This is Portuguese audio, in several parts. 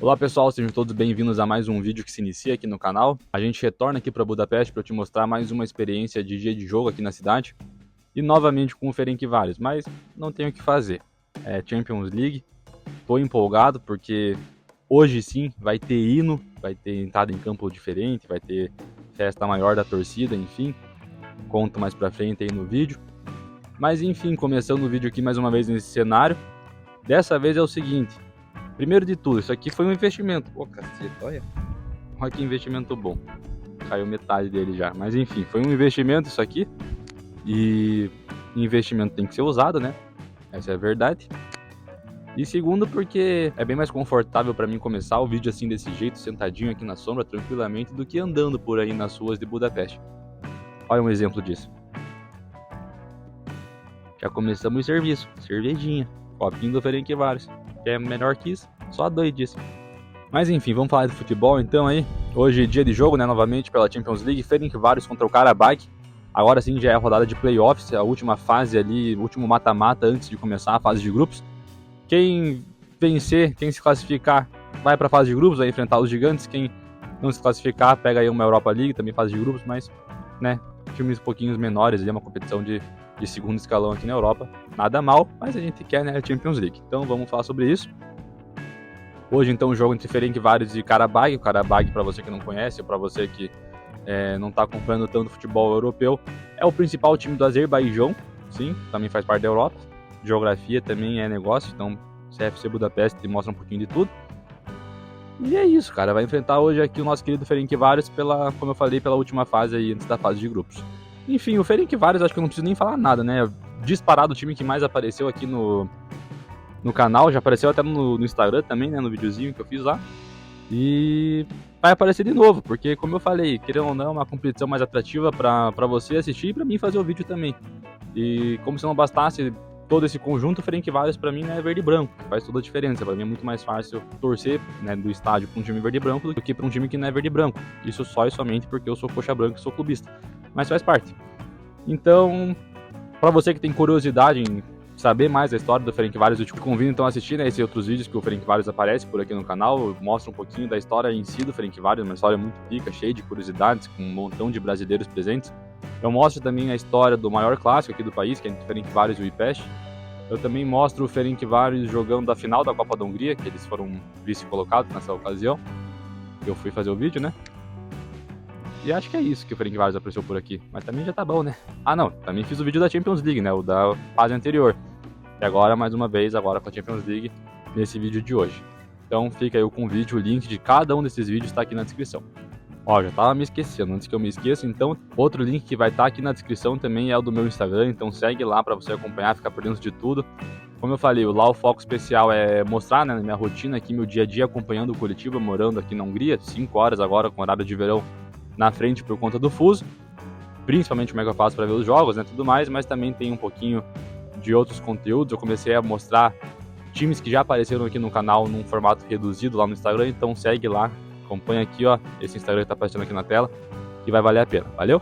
Olá pessoal, sejam todos bem-vindos a mais um vídeo que se inicia aqui no canal. A gente retorna aqui para Budapeste para te mostrar mais uma experiência de dia de jogo aqui na cidade. E novamente com o Ferencváros, mas não tenho o que fazer. É Champions League, tô empolgado porque hoje sim vai ter hino, vai ter entrada em campo diferente, vai ter festa maior da torcida, enfim. Conto mais pra frente aí no vídeo. Mas enfim, começando o vídeo aqui mais uma vez nesse cenário. Dessa vez é o seguinte. Primeiro de tudo, isso aqui foi um investimento. Pô, caceta, olha. Olha que investimento bom. Caiu metade dele já. Mas enfim, foi um investimento isso aqui. E investimento tem que ser usado, né? Essa é a verdade. E segundo, porque é bem mais confortável para mim começar o vídeo assim desse jeito, sentadinho aqui na sombra, tranquilamente, do que andando por aí nas ruas de Budapeste. Olha um exemplo disso. Já começamos o serviço. Cervejinha. Copinho do Ferencváros. Que é melhor que isso. Só dois disso. Mas enfim, vamos falar de futebol então aí. Hoje dia de jogo, né, novamente pela Champions League, Ferencváros contra o Karabag. Agora sim já é a rodada de playoffs, a última fase ali, o último mata-mata antes de começar a fase de grupos. Quem vencer, quem se classificar, vai para a fase de grupos, vai enfrentar os gigantes. Quem não se classificar, pega aí uma Europa League, também fase de grupos, mas, né, times um pouquinho menores, é uma competição de segundo escalão aqui na Europa. Nada mal, mas a gente quer, né, a Champions League. Então vamos falar sobre isso. Hoje, então, o jogo entre Ferencváros e Karabag. O Karabag, para você que não conhece, ou para você que não está acompanhando tanto futebol europeu, é o principal time do Azerbaijão, sim, também faz parte da Europa. Geografia também é negócio, então CFC Budapeste mostra um pouquinho de tudo. E é isso, cara, vai enfrentar hoje aqui o nosso querido Ferencváros pela, como eu falei, pela última fase aí, antes da fase de grupos. Enfim, o Ferencváros, acho que eu não preciso nem falar nada, né? Disparado o time que mais apareceu aqui no canal, já apareceu até no Instagram também, né, no videozinho que eu fiz lá. E vai aparecer de novo, porque como eu falei, querendo ou não, é uma competição mais atrativa para você assistir e para mim fazer o vídeo também. E como se não bastasse todo esse conjunto, Ferencváros para mim, né, é verde e branco, faz toda a diferença. Para mim é muito mais fácil torcer, né, do estádio para um time verde e branco do que para um time que não é verde e branco. Isso só e somente porque eu sou coxa branca e sou clubista, mas faz parte. Então, para você que tem curiosidade em saber mais da história do Ferencváros, eu te convido então a assistir, né, esses outros vídeos que o Ferencváros aparece por aqui no canal. Mostra um pouquinho da história em si do Ferencváros, uma história muito rica, cheia de curiosidades, com um montão de brasileiros presentes. Eu mostro também a história do maior clássico aqui do país, que é entre Ferencváros e o Újpest. Eu também mostro o Ferencváros jogando a final da Copa da Hungria, que eles foram vice-colocados nessa ocasião. Eu fui fazer o vídeo, né? E acho que é isso que o Ferencváros apareceu por aqui. Mas também já tá bom, né? Ah, não. Também fiz o vídeo da Champions League, né? O da fase anterior. E agora, mais uma vez, agora com a Champions League, nesse vídeo de hoje. Então fica aí o convite, o link de cada um desses vídeos está aqui na descrição. Ó, já tava me esquecendo, antes que eu me esqueça, então outro link que vai estar aqui na descrição também é o do meu Instagram, então segue lá para você acompanhar, ficar por dentro de tudo. Como eu falei, lá o foco especial é mostrar, né, minha rotina aqui, meu dia a dia acompanhando o Curitiba, morando aqui na Hungria, 5 horas agora com horário de verão na frente por conta do fuso. Principalmente como é que eu faço para ver os jogos, né, tudo mais, mas também tem um pouquinho de outros conteúdos. Eu comecei a mostrar times que já apareceram aqui no canal num formato reduzido lá no Instagram, então segue lá, acompanha aqui, ó, esse Instagram que tá aparecendo aqui na tela, que vai valer a pena, valeu?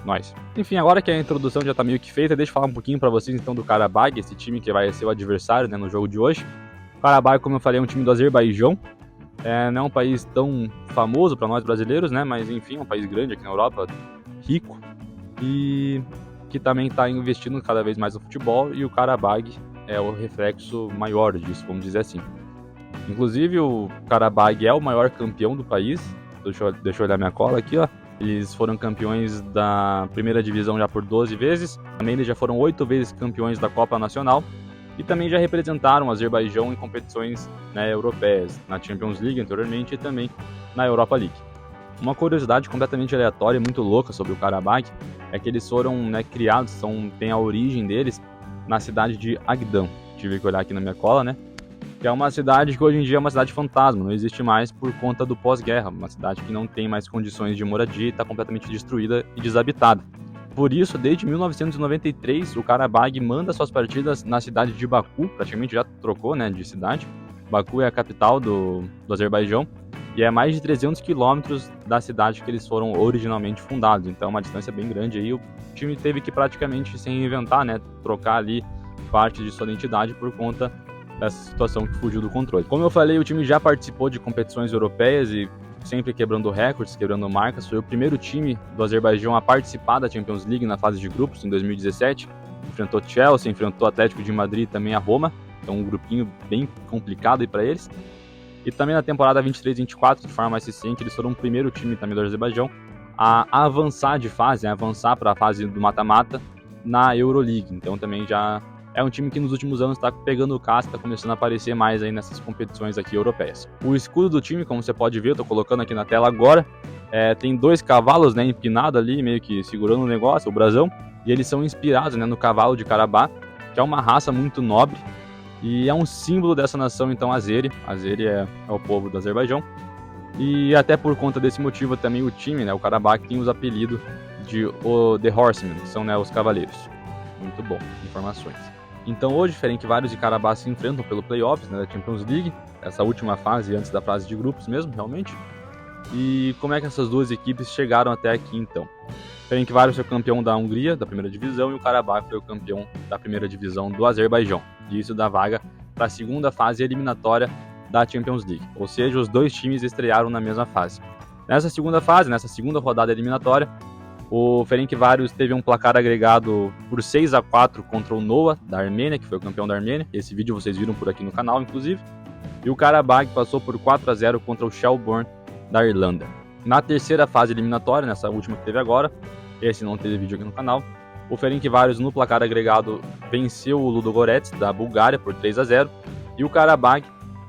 Nós. Enfim, agora que a introdução já tá meio que feita, deixa eu falar um pouquinho para vocês então do Karabag, esse time que vai ser o adversário, né, no jogo de hoje. O Karabag, como eu falei, é um time do Azerbaijão, não é um país tão famoso para nós brasileiros, né, mas enfim, é um país grande aqui na Europa, rico, e que também está investindo cada vez mais no futebol, e o Karabag é o reflexo maior disso, vamos dizer assim. Inclusive, o Karabag é o maior campeão do país. Deixa eu olhar minha cola aqui, ó. Eles foram campeões da primeira divisão já por 12 vezes. Também eles já foram 8 vezes campeões da Copa Nacional. E também já representaram o Azerbaijão em competições, né, europeias, na Champions League anteriormente e também na Europa League. Uma curiosidade completamente aleatória e muito louca sobre o Karabag é que eles foram, né, criados, tem a origem deles na cidade de Agdam. Tive que olhar aqui na minha cola, né? Que é uma cidade que hoje em dia é uma cidade fantasma, não existe mais por conta do pós-guerra, uma cidade que não tem mais condições de moradia e está completamente destruída e desabitada. Por isso, desde 1993, o Karabag manda suas partidas na cidade de Baku, praticamente já trocou, né, de cidade. Baku é a capital do Azerbaijão e é mais de 300 quilômetros da cidade que eles foram originalmente fundados, então é uma distância bem grande aí. O time teve que praticamente se reinventar, né, trocar ali parte de sua identidade por conta dessa situação que fugiu do controle. Como eu falei, o time já participou de competições europeias e sempre quebrando recordes, quebrando marcas. Foi o primeiro time do Azerbaijão a participar da Champions League na fase de grupos, em 2017. Enfrentou Chelsea, enfrentou Atlético de Madrid e também a Roma. Então um grupinho bem complicado aí para eles. E também na temporada 23-24, de forma mais recente, eles foram o primeiro time também do Azerbaijão a avançar de fase, a avançar para a fase do mata-mata na Euroleague. Então também já é um time que nos últimos anos está pegando o casco, está começando a aparecer mais aí nessas competições aqui europeias. O escudo do time, como você pode ver, eu estou colocando aqui na tela agora, tem 2 cavalos, né, empinados ali, meio que segurando o negócio, o brasão, e eles são inspirados, né, no cavalo de Karabakh, que é uma raça muito nobre, e é um símbolo dessa nação, então, Azeri. Azeri é o povo do Azerbaijão. E até por conta desse motivo também o time, né, o Karabakh, tem os apelidos de The Horsemen, que são, né, os cavaleiros. Muito bom, informações. Então hoje, Ferencváros e Karabakh se enfrentam pelo playoffs, né, da Champions League, essa última fase antes da fase de grupos mesmo, realmente. E como é que essas duas equipes chegaram até aqui então? Ferencváros foi o campeão da Hungria, da primeira divisão, e o Karabakh foi o campeão da primeira divisão do Azerbaijão. E isso dá vaga para a segunda fase eliminatória da Champions League. Ou seja, os dois times estrearam na mesma fase. Nessa segunda fase, nessa segunda rodada eliminatória, o Ferencváros teve um placar agregado por 6-4 contra o Noah, da Armênia, que foi o campeão da Armênia. Esse vídeo vocês viram por aqui no canal, inclusive. E o Karabakh passou por 4-0 contra o Shelbourne, da Irlanda. Na terceira fase eliminatória, nessa última que teve agora, esse não teve vídeo aqui no canal, o Ferencváros no placar agregado venceu o Ludogorets, da Bulgária, por 3-0, e o Karabakh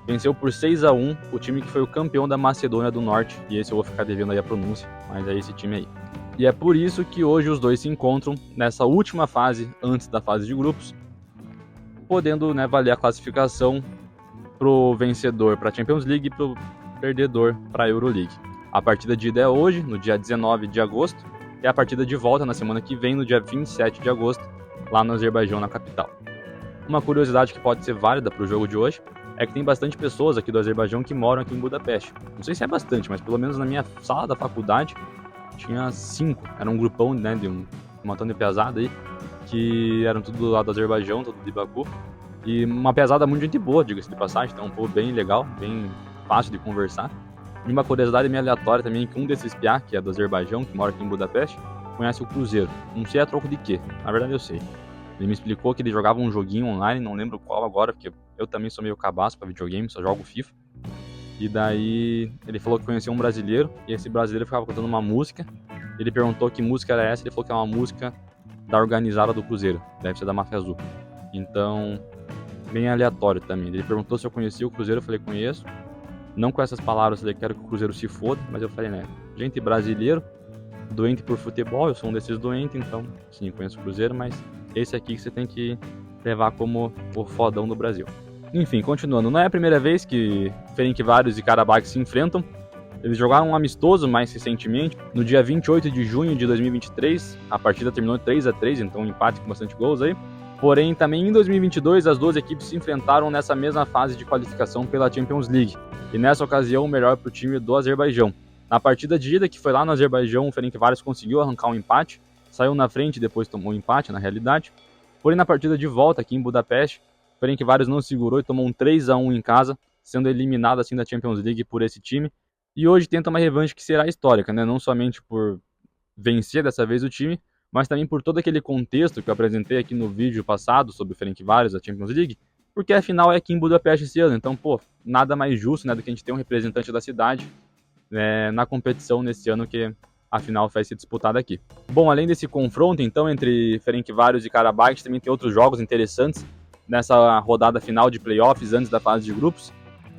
venceu por 6-1 o time que foi o campeão da Macedônia do Norte, e esse eu vou ficar devendo aí a pronúncia, mas é esse time aí. E é por isso que hoje os dois se encontram nessa última fase, antes da fase de grupos, podendo, né, valer a classificação pro vencedor para a Champions League e pro perdedor para a Euroleague. A partida de ida é hoje, no dia 19 de agosto, e a partida de volta na semana que vem, no dia 27 de agosto, lá no Azerbaijão, na capital. Uma curiosidade que pode ser válida para o jogo de hoje é que tem bastante pessoas aqui do Azerbaijão que moram aqui em Budapeste. Não sei se é bastante, mas pelo menos na minha sala da faculdade tinha 5. Era um grupão, né, de um montão de pesada aí, que eram tudo lá do Azerbaijão, tudo de Baku. E uma pesada muito gente boa, diga-se de passagem, então um povo bem legal, bem fácil de conversar. E uma curiosidade meio aleatória também é que um desses piá, que é do Azerbaijão, que mora aqui em Budapeste, conhece o Cruzeiro. Não sei a troco de quê, na verdade eu sei. Ele me explicou que ele jogava um joguinho online, não lembro qual agora, porque eu também sou meio cabaço pra videogame, só jogo FIFA. E daí ele falou que conhecia um brasileiro, e esse brasileiro ficava cantando uma música. Ele perguntou que música era essa, ele falou que é uma música da organizada do Cruzeiro, deve ser da Máfia Azul. Então, bem aleatório também. Ele perguntou se eu conhecia o Cruzeiro, eu falei, conheço. Não com essas palavras, eu falei, quero que o Cruzeiro se foda, mas eu falei, né, gente brasileiro, doente por futebol, eu sou um desses doentes, então, sim, conheço o Cruzeiro, mas esse aqui que você tem que levar como o fodão do Brasil. Enfim, continuando, não é a primeira vez que Ferencváros e Karabakh se enfrentam. Eles jogaram um amistoso mais recentemente, no dia 28 de junho de 2023, a partida terminou 3-3, então um empate com bastante gols aí. Porém, também em 2022, as duas equipes se enfrentaram nessa mesma fase de qualificação pela Champions League, e nessa ocasião o melhor para o time do Azerbaijão. Na partida de ida, que foi lá no Azerbaijão, o Ferencváros conseguiu arrancar um empate, saiu na frente e depois tomou um empate, na realidade. Porém, na partida de volta aqui em Budapeste, o Ferencváros não segurou e tomou um 3-1 em casa, sendo eliminado assim da Champions League por esse time. E hoje tenta uma revanche que será histórica, né? Não somente por vencer dessa vez o time, mas também por todo aquele contexto que eu apresentei aqui no vídeo passado sobre o Ferencváros da Champions League, porque a final é aqui em Budapeste esse ano, então, pô, nada mais justo, né, do que a gente ter um representante da cidade na competição nesse ano que a final vai ser disputada aqui. Bom, além desse confronto, então, entre Ferencváros e Karabakh, também tem outros jogos interessantes nessa rodada final de playoffs antes da fase de grupos.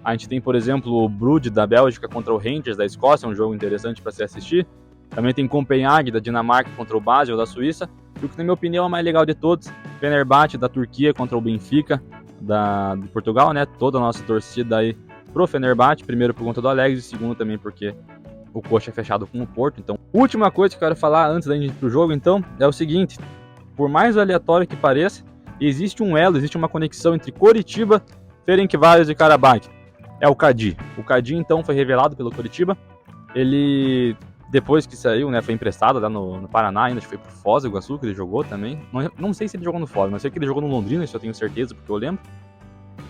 A gente tem, por exemplo, o Brugge da Bélgica contra o Rangers da Escócia, um jogo interessante para se assistir. Também tem Copenhague da Dinamarca contra o Basel da Suíça. E o que, na minha opinião, é o mais legal de todos, Fenerbahçe da Turquia contra o Benfica de Portugal, né? Toda a nossa torcida aí pro Fenerbahçe, primeiro por conta do Alex e segundo também porque o coxa é fechado com o Porto. Então, última coisa que eu quero falar antes da gente ir pro jogo, então, é o seguinte: por mais aleatório que pareça, existe um elo, existe uma conexão entre Coritiba, Ferencváros e Karabakh. É o Cadi. O Cadi, então, foi revelado pelo Coritiba. Ele, depois que saiu, né, foi emprestado lá no Paraná, ainda foi pro Foz do Iguaçu, que ele jogou também. Não sei se ele jogou no Foz, mas sei que ele jogou no Londrina, isso eu tenho certeza, porque eu lembro.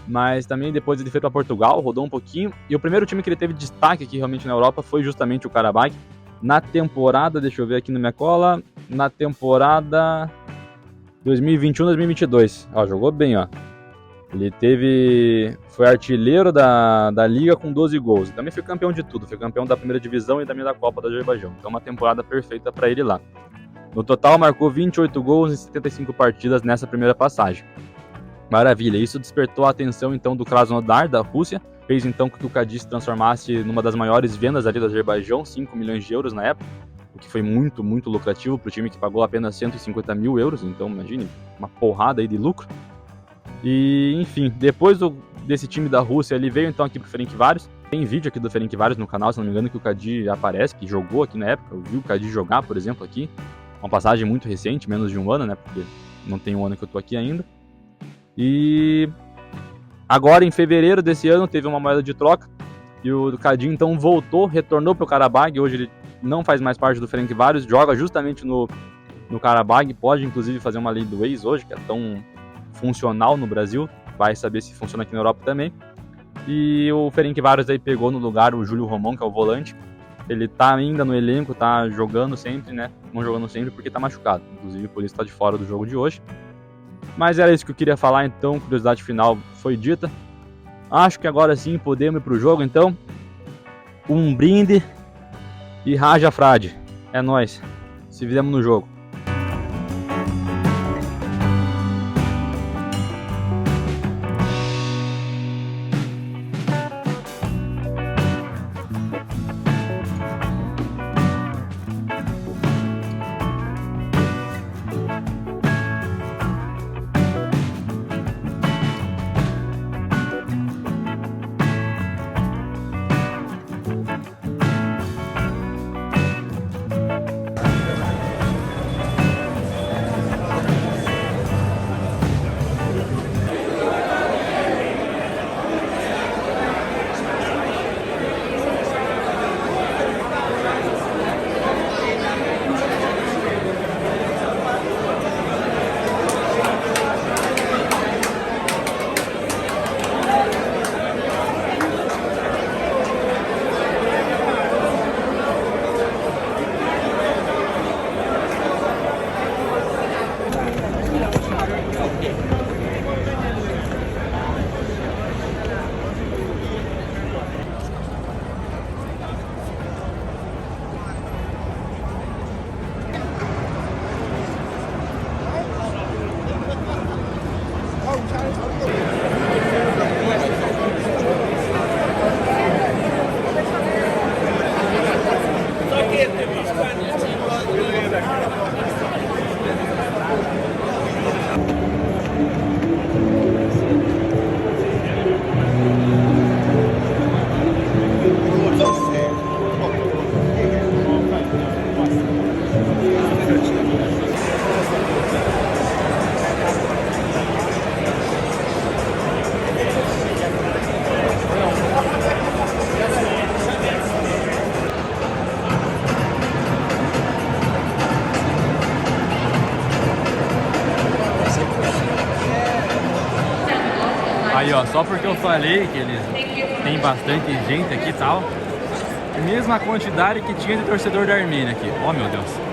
mas também depois ele foi para Portugal, rodou um pouquinho, e o primeiro time que ele teve destaque aqui realmente na Europa foi justamente o Karabakh. Na temporada, deixa eu ver aqui na minha cola, na temporada 2021-2022, ó, jogou bem, ó. Ele foi artilheiro da liga com 12 gols, também foi campeão de tudo, foi campeão da primeira divisão e também da Copa do Azerbaijão, então uma temporada perfeita para ele lá. No total marcou 28 gols em 75 partidas nessa primeira passagem. Maravilha, isso despertou a atenção então do Krasnodar, da Rússia, fez então que o Cádiz se transformasse numa das maiores vendas ali do Azerbaijão, 5 milhões de euros na época, o que foi muito, muito lucrativo para o time que pagou apenas 150 mil euros, então imagine, uma porrada aí de lucro. E enfim, depois desse time da Rússia, ele veio então aqui pro Ferencváros. Tem vídeo aqui do Ferencváros no canal, se não me engano, que o Cádiz aparece, que jogou aqui na época, eu vi o Cádiz jogar, por exemplo, aqui, uma passagem muito recente, menos de um ano, né, porque não tem um ano que eu tô aqui ainda. E agora, em fevereiro desse ano, teve uma moeda de troca e o Cádiz então retornou para o Karabakh. Hoje ele não faz mais parte do Ferencváros, joga justamente no Karabakh, pode inclusive fazer uma lei do ex hoje, que é tão funcional no Brasil, vai saber se funciona aqui na Europa também. E o Ferencváros aí pegou no lugar o Júlio Romão, que é o volante. Ele tá ainda no elenco, tá jogando sempre, né? Não jogando sempre porque tá machucado, inclusive por isso tá de fora do jogo de hoje. Mas era isso que eu queria falar, então, curiosidade final foi dita. Acho que agora sim podemos ir pro jogo, então. Um brinde e raja frade. É nóis. Se vemos no jogo. Aí, ó, só porque eu falei que eles têm bastante gente aqui e tal, mesma quantidade que tinha de torcedor da Armênia aqui. Ó, meu Deus.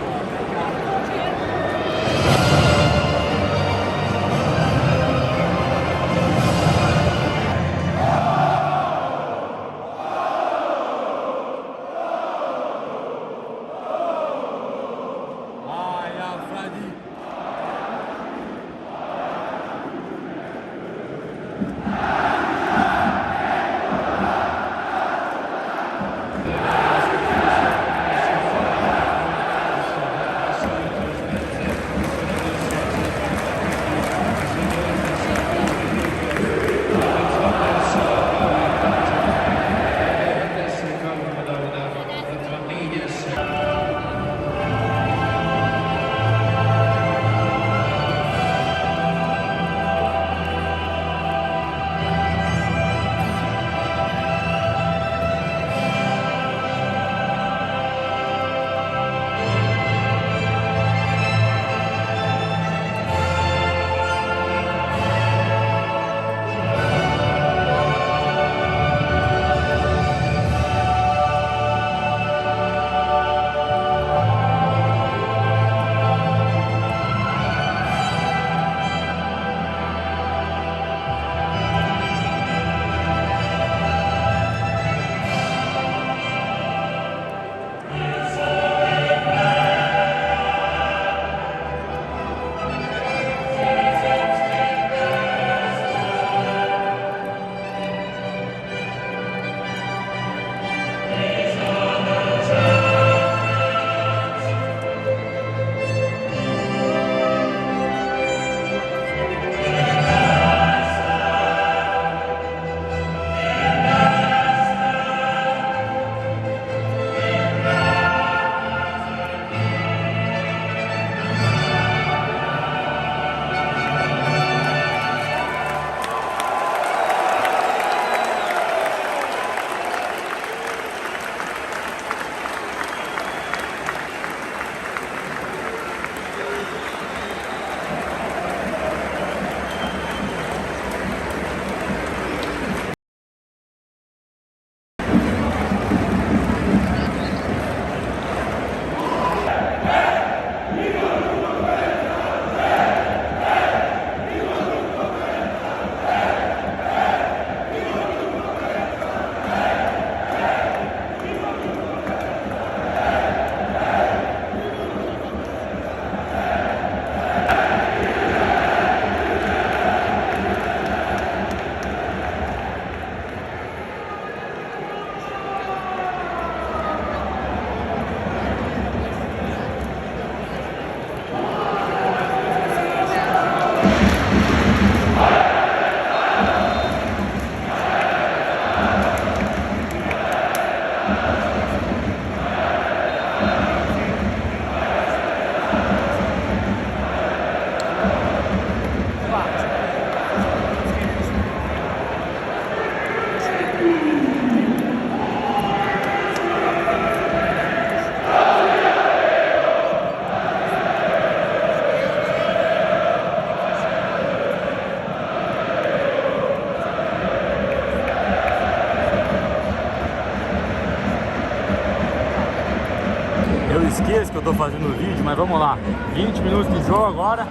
esqueço que eu tô fazendo o vídeo, mas vamos lá. 20 minutos de jogo agora.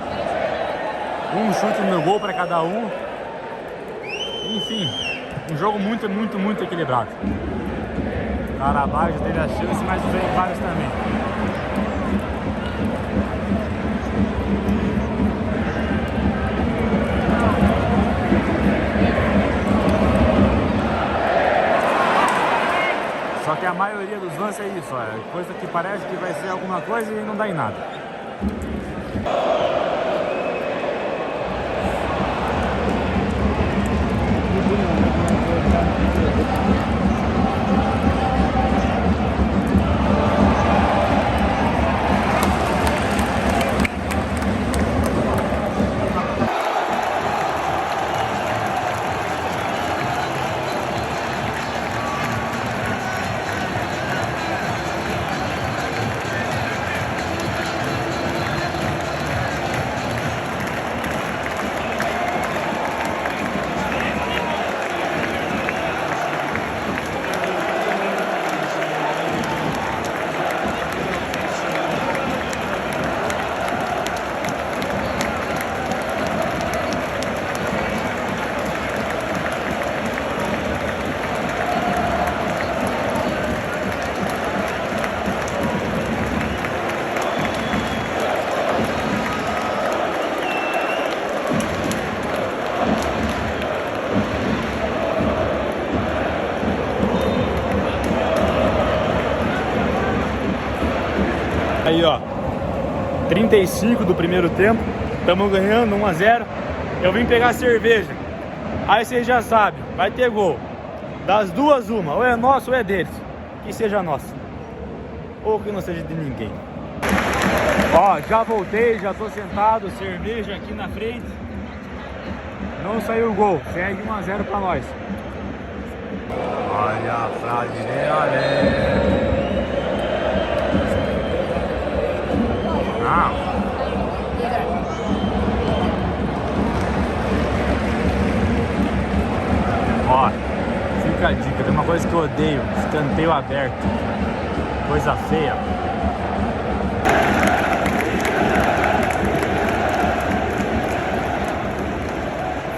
Um chute no gol para cada um. Enfim, um jogo muito equilibrado. O Caravaggio teve a chance, mas o Ferencváros também. Só que a maioria dos lances é isso, olha, coisa que parece que vai ser alguma coisa e não dá em nada. Aí, ó, 35 do primeiro tempo, estamos ganhando 1 a 0. Eu vim pegar cerveja. Aí vocês já sabem, vai ter gol. Das duas, uma, ou é nosso ou é deles. Que seja nosso, ou que não seja de ninguém. Ó, já voltei, já tô sentado, cerveja aqui na frente. Não saiu o gol, segue 1 a 0 pra nós. Olha a frase de olha. Ó, fica a dica, tem uma coisa que eu odeio, escanteio aberto, coisa feia.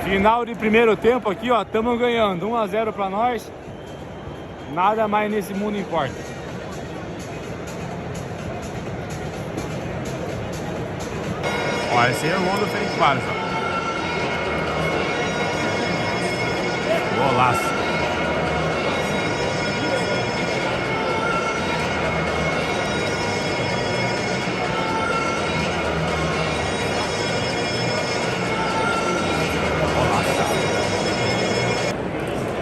Final de primeiro tempo aqui, ó, estamos ganhando 1 a 0 pra nós, nada mais nesse mundo importa. Ó, esse aí é o gol do Ferencváros, ó. Golaço.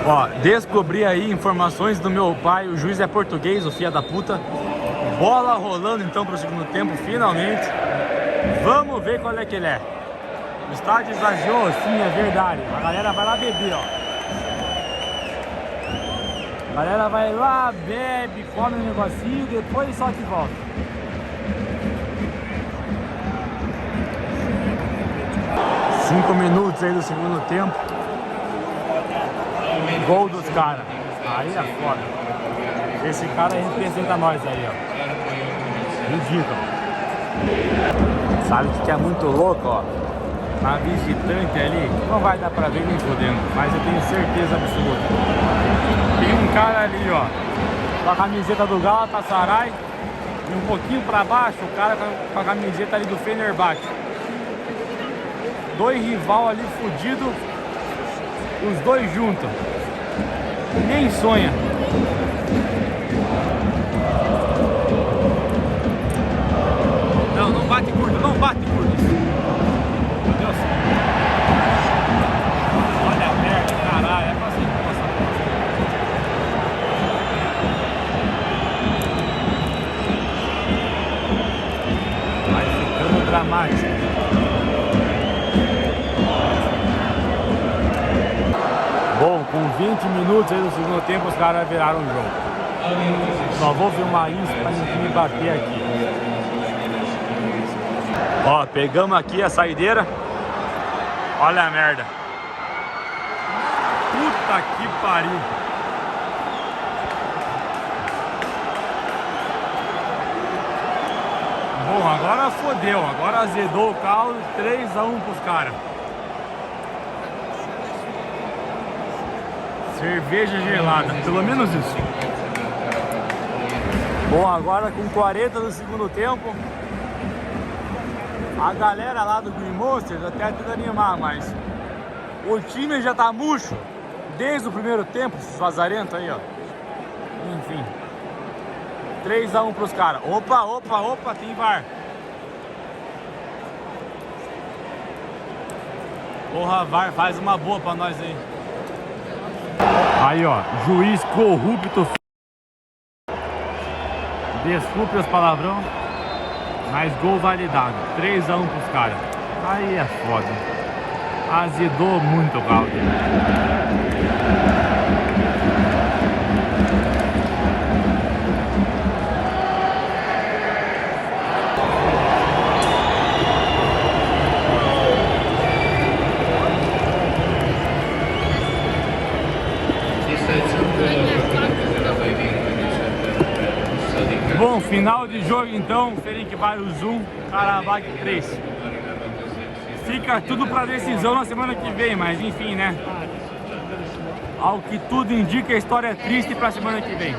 Ó, descobri aí informações do meu pai, o juiz é português, o filho da puta. Bola rolando então pro segundo tempo, finalmente. Vamos ver qual é que ele é. O estádio esvaziou, sim, é verdade. A galera vai lá beber, ó. A galera vai lá, bebe, come um negocinho, depois só que volta. Cinco minutos aí do segundo tempo. Gol dos caras. Aí é foda. Esse cara representa nós aí, ó. Ridículo. Sabe o que é muito louco, ó? Na visitante ali, não vai dar pra ver nem fodendo, mas eu tenho certeza absoluta. Tem um cara ali, ó, com a camiseta do Galatasaray e um pouquinho pra baixo, o cara com a camiseta ali do Fenerbahçe. Dois rival ali fudido, os dois juntos. Nem sonha. Não bate curto, não bate curto. Meu Deus. Olha a merda, caralho. É pra assim que passar. Vai ficando dramático. Bom, com 20 minutos aí do segundo tempo, os caras viraram o jogo. Só vou filmar isso pra ninguém me bater aqui. Ó, pegamos aqui a saideira. Olha a merda. Puta que pariu. agora fodeu, agora azedou o caldo, 3-1 pros caras. Cerveja gelada, pelo menos isso. Bom, agora com 40 do segundo tempo, a galera lá do Green Monsters até tenta animar, mas o time já tá murcho desde o primeiro tempo, esses vazarentos aí, ó. Enfim, 3-1 pros caras. Opa, tem VAR. Porra, VAR, faz uma boa pra nós aí. Aí, ó, juiz corrupto. Desculpe os palavrão, mas gol validado. 3-1 pros caras. Aí é foda. Azedou muito o caldo. Bom, final de jogo então, Ferencváros 1, Karabakh 3. Fica tudo para decisão na semana que vem, mas enfim, né? Ao que tudo indica, a história é triste para a semana que vem.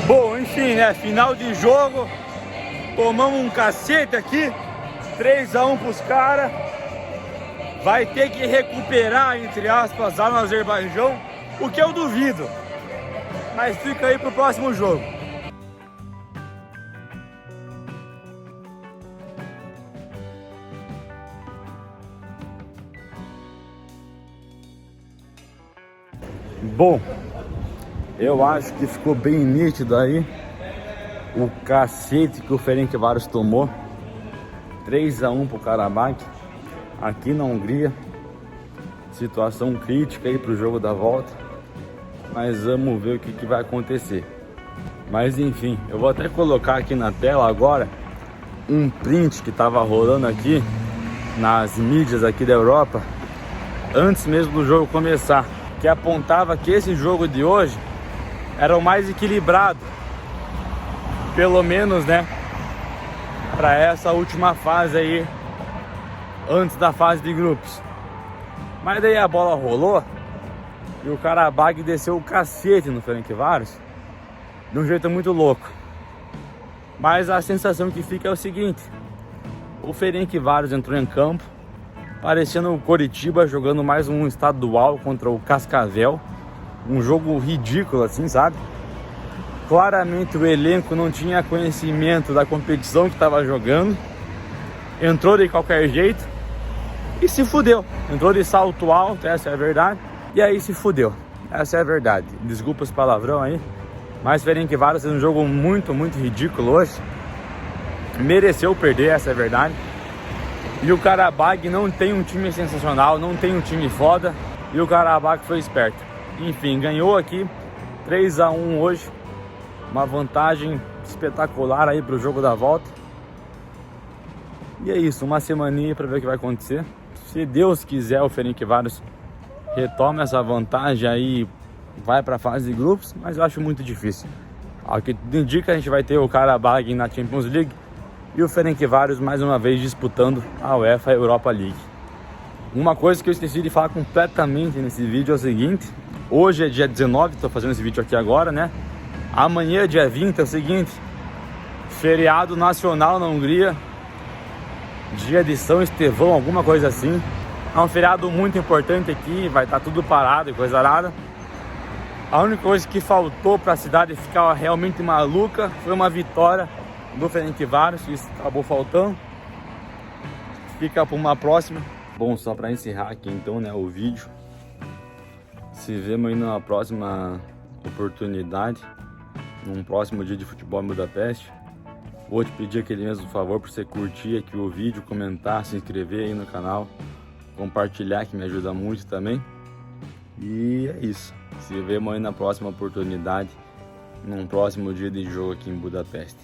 Bom, enfim, né? Final de jogo, tomamos um cacete aqui. 3-1 pros caras. Vai ter que recuperar, entre aspas, lá no Azerbaijão, o que eu duvido. Mas fica aí pro próximo jogo. Bom, eu acho que ficou bem nítido aí o cacete que o Ferencváros tomou. 3-1 pro Karabakh aqui na Hungria. Situação crítica aí pro jogo da volta, mas vamos ver o que vai acontecer. Mas enfim, eu vou até colocar aqui na tela agora um print que tava rolando aqui nas mídias aqui da Europa antes mesmo do jogo começar, que apontava que esse jogo de hoje era o mais equilibrado, pelo menos, né, para essa última fase aí, antes da fase de grupos. Mas daí a bola rolou e o Karabakh desceu o cacete no Ferencváros de um jeito muito louco. Mas a sensação que fica é o seguinte: o Ferencváros entrou em campo parecendo o Coritiba jogando mais um estadual contra o Cascavel, um jogo ridículo assim, sabe? Claramente o elenco não tinha conhecimento da competição que estava jogando, entrou de qualquer jeito e se fudeu. Entrou de salto alto, essa é a verdade, e aí se fudeu, essa é a verdade. Desculpa os palavrão aí, mas Ferencváros fez um jogo muito ridículo hoje, mereceu perder, essa é a verdade. E o Karabakh não tem um time sensacional, não tem um time foda, e o Karabakh foi esperto. Enfim, ganhou aqui 3-1 hoje. Uma vantagem espetacular aí pro jogo da volta. E é isso, uma semaninha para ver o que vai acontecer. Se Deus quiser, o Ferencváros retoma essa vantagem aí e vai para a fase de grupos, mas eu acho muito difícil. Ao que tudo indica, a gente vai ter o Karabakh na Champions League e o Ferencváros mais uma vez disputando a UEFA Europa League. Uma coisa que eu esqueci de falar completamente nesse vídeo é o seguinte: hoje é dia 19, estou fazendo esse vídeo aqui agora, né? Amanhã, dia 20, é o seguinte: feriado nacional na Hungria, dia de São Estevão, alguma coisa assim. É um feriado muito importante aqui, vai estar tudo parado e coisa arada. A única coisa que faltou para a cidade ficar realmente maluca foi uma vitória do Ferencváros, isso acabou faltando. Fica para uma próxima. Bom, só para encerrar aqui então, né, o vídeo. Se vemos aí numa próxima oportunidade, num próximo dia de futebol em Budapeste. Vou te pedir aquele mesmo favor para você curtir aqui o vídeo, comentar, se inscrever aí no canal, compartilhar, que me ajuda muito também. E é isso. Se vemos aí na próxima oportunidade, num próximo dia de jogo aqui em Budapeste.